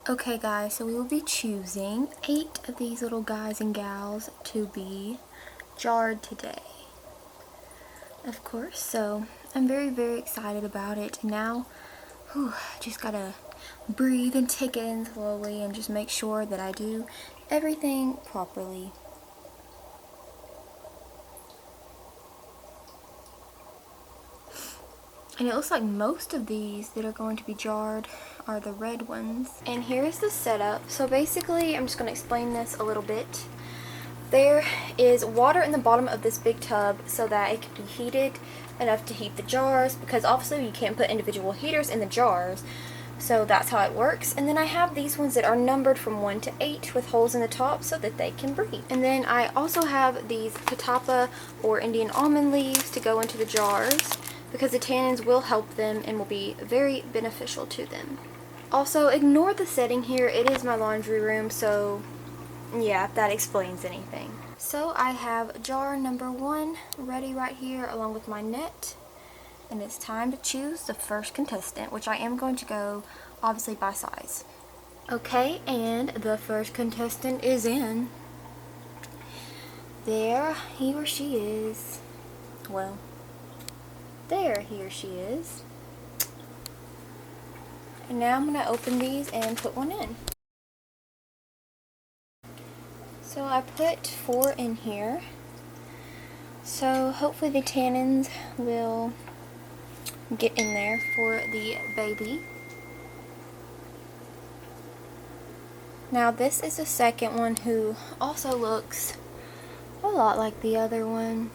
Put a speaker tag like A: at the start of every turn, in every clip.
A: Okay guys, so we will be choosing 8 of these little guys and gals to be jarred today. Of course, so I'm very excited about it. Now, just gotta breathe and take it in slowly and just make sure that I do everything properly. And it looks like most of these that are going to be jarred are the red ones. And here's the setup. So basically, I'm just going to explain this a little bit. There is water in the bottom of this big tub so that it can be heated enough to heat the jars, because obviously you can't put individual heaters in the jars. So that's how it works. And then I have these ones that are numbered from 1 to 8 with holes in the top so that they can breathe. And then I also have these patapa or Indian almond leaves to go into the jars, because the tannins will help them and will be very beneficial to them. Also, ignore the setting here. It is my laundry room, so yeah, if that explains anything. So I have jar number 1 ready right here along with my net. And it's time to choose the first contestant, which I am going to go obviously by size. Okay, and the first contestant is in. There he or she is. Well, there he or she is. And now I'm going to open these and put one in. So I put 4 in here. So hopefully the tannins will get in there for the baby. Now this is the second one, who also looks a lot like the other one.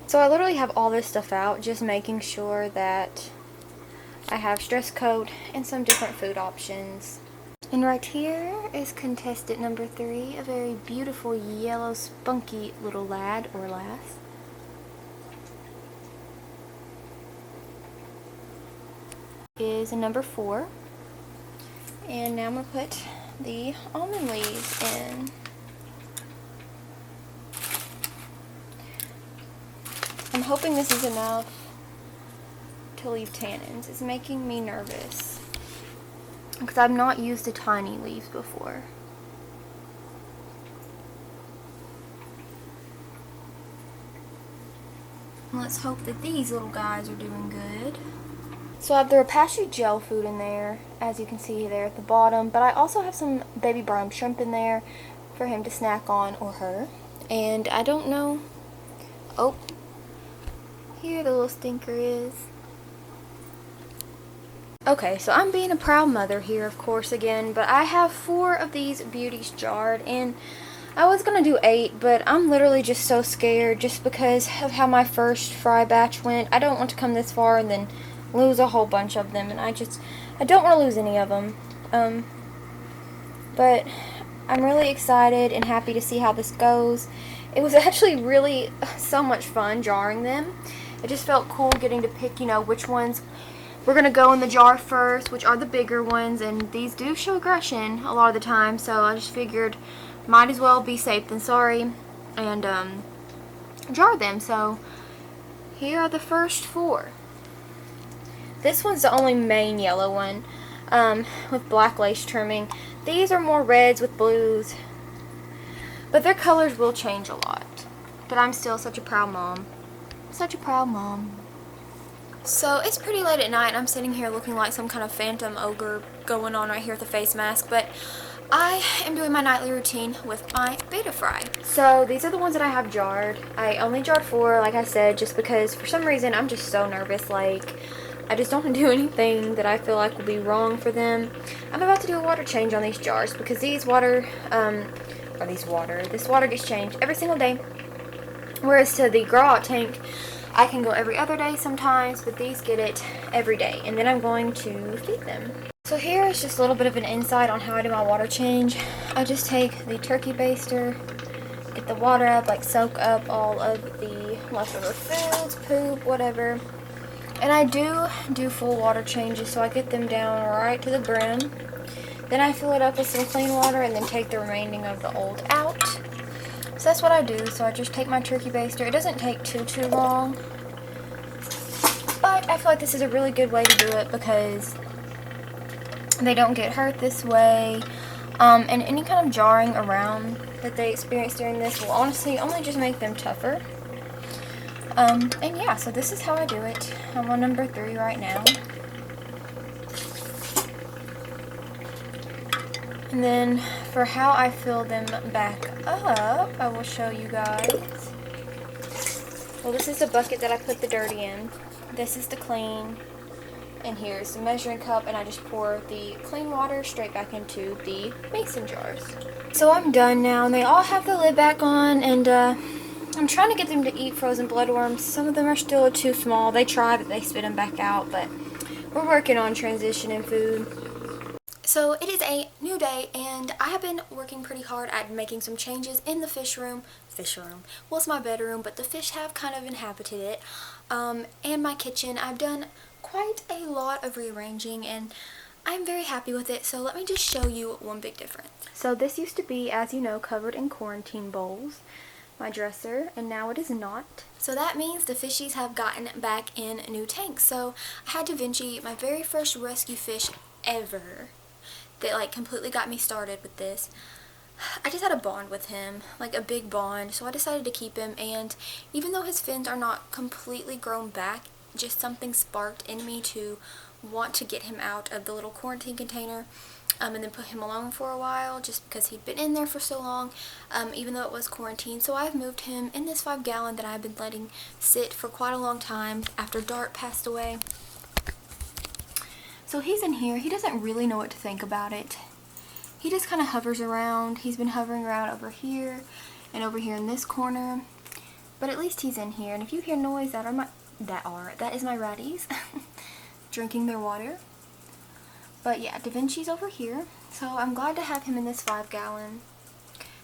A: So I literally have all this stuff out, just making sure that I have stress coat and some different food options. And right here is contestant number 3, a very beautiful yellow spunky little lad or lass. Is a number 4. And now I'm going to put the almond leaves in. I'm hoping this is enough to leave tannins. It's making me nervous because I've not used the tiny leaves before. Let's hope that these little guys are doing good. So I have the Rapashi gel food in there, as you can see there at the bottom, but I also have some baby brine shrimp in there for him to snack on, or her. And I don't know. Oh, here the little stinker is. Okay, so I'm being a proud mother here, of course, again, but I have 4 of these beauties jarred, and I was going to do 8, but I'm literally just so scared just because of how my first fry batch went. I don't want to come this far and then lose a whole bunch of them, and I don't want to lose any of them. But I'm really excited and happy to see how this goes. It was actually really so much fun jarring them. It just felt cool getting to pick, which ones we're going to go in the jar first, which are the bigger ones, and these do show aggression a lot of the time, so I just figured might as well be safe than sorry and jar them. So here are the first 4. This one's the only main yellow one with black lace trimming. These are more reds with blues, but their colors will change a lot. But I'm still such a proud mom. Such a proud mom. So it's pretty late at night and I'm sitting here looking like some kind of phantom ogre going on right here with a face mask, but I am doing my nightly routine with my Betta fry. So these are the ones that I have jarred. I only jarred 4, like I said, just because for some reason I'm just so nervous. Like, I just don't want to do anything that I feel like will be wrong for them. I'm about to do a water change on these jars because this water gets changed every single day. Whereas to the grow out tank, I can go every other day sometimes, but these get it every day. And then I'm going to feed them. So here is just a little bit of an insight on how I do my water change. I just take the turkey baster, get the water up, like soak up all of the leftover foods, poop, whatever. And I do full water changes, so I get them down right to the brim. Then I fill it up with some clean water and then take the remaining of the old out. So that's what I do. So I just take my turkey baster. It doesn't take too long, but I feel like this is a really good way to do it because they don't get hurt this way. And any kind of jarring around that they experience during this will honestly only just make them tougher. And yeah, so this is how I do it. I'm on number 3 right now. And then for how I fill them back up, I will show you guys. Well, this is the bucket that I put the dirty in. This is the clean. And here's the measuring cup, and I just pour the clean water straight back into the mason jars. So I'm done now, and they all have the lid back on, and I'm trying to get them to eat frozen bloodworms. Some of them are still too small. They try, but they spit them back out, but we're working on transitioning food. So it is a new day, and I have been working pretty hard at making some changes in the fish room. Well, it's my bedroom, but the fish have kind of inhabited it. And my kitchen. I've done quite a lot of rearranging, and I'm very happy with it. So let me just show you one big difference. So this used to be, as you know, covered in quarantine bowls, my dresser, and now it is not. So that means the fishies have gotten back in new tanks. So I had Da Vinci, my very first rescue fish ever, that like completely got me started with this. I just had a bond with him, like a big bond, so I decided to keep him. And even though his fins are not completely grown back, just something sparked in me to want to get him out of the little quarantine container and then put him alone for a while, just because he'd been in there for so long, even though it was quarantine. So I've moved him in this 5-gallon that I've been letting sit for quite a long time after Dart passed away. So he's in here. He doesn't really know what to think about it. He just kind of hovers around. He's been hovering around over here and over here in this corner. But at least he's in here. And if you hear noise, that is my ratties drinking their water. But yeah, Da Vinci's over here. So I'm glad to have him in this 5-gallon.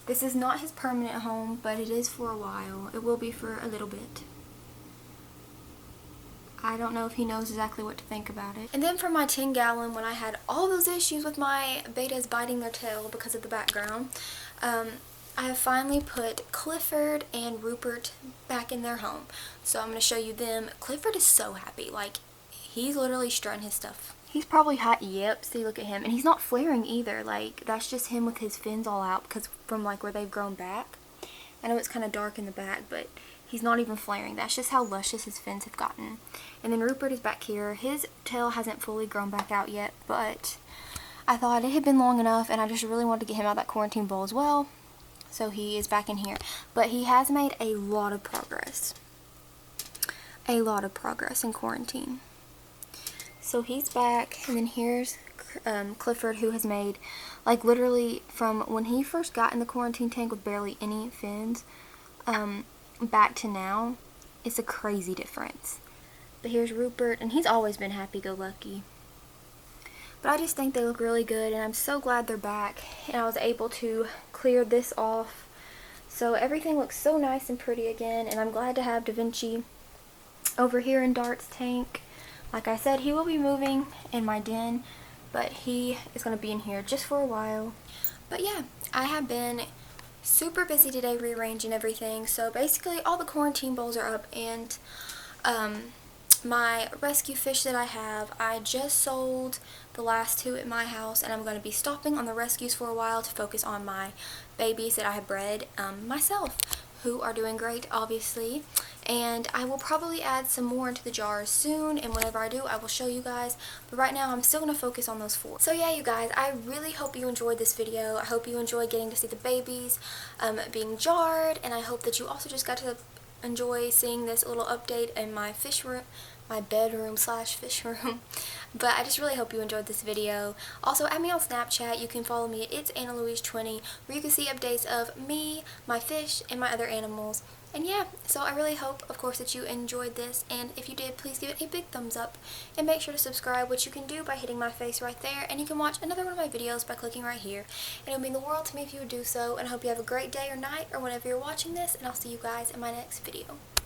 A: This is not his permanent home, but it is for a while. It will be for a little bit. I don't know if he knows exactly what to think about it. And then for my 10-gallon, when I had all those issues with my bettas biting their tail because of the background, I have finally put Clifford and Rupert back in their home. So I'm going to show you them. Clifford is so happy. Like, he's literally strutting his stuff. He's probably hot. Yep, see, look at him. And he's not flaring either. Like, that's just him with his fins all out because from like where they've grown back. I know it's kind of dark in the back, but he's not even flaring. That's just how luscious his fins have gotten. And then Rupert is back here. His tail hasn't fully grown back out yet, but I thought it had been long enough, and I just really wanted to get him out of that quarantine bowl as well. So he is back in here. But he has made a lot of progress. A lot of progress in quarantine. So he's back, and then here's Clifford, who has made, like, literally from when he first got in the quarantine tank with barely any fins, back to now, it's a crazy difference. But here's Rupert, and he's always been happy-go-lucky. But I just think they look really good, and I'm so glad they're back. And I was able to clear this off. So everything looks so nice and pretty again, and I'm glad to have Da Vinci over here in Dart's tank. Like I said, he will be moving in my den, but he is going to be in here just for a while. But yeah, I have been super busy today rearranging everything. So basically all the quarantine bowls are up, and my rescue fish that I have, I just sold the last 2 at my house, and I'm going to be stopping on the rescues for a while to focus on my babies that I have bred myself, who are doing great, obviously. And I will probably add some more into the jars soon, and whenever I do, I will show you guys. But right now, I'm still going to focus on those 4. So yeah, you guys, I really hope you enjoyed this video. I hope you enjoyed getting to see the babies being jarred, and I hope that you also just got to enjoy seeing this little update in my fish room, my bedroom slash fish room. But I just really hope you enjoyed this video. Also, add me on Snapchat. You can follow me at ItsAnnaLouise20, where you can see updates of me, my fish, and my other animals. And yeah, so I really hope, of course, that you enjoyed this, and if you did, please give it a big thumbs up, and make sure to subscribe, which you can do by hitting my face right there, and you can watch another one of my videos by clicking right here, and it would mean the world to me if you would do so, and I hope you have a great day or night, or whenever you're watching this, and I'll see you guys in my next video.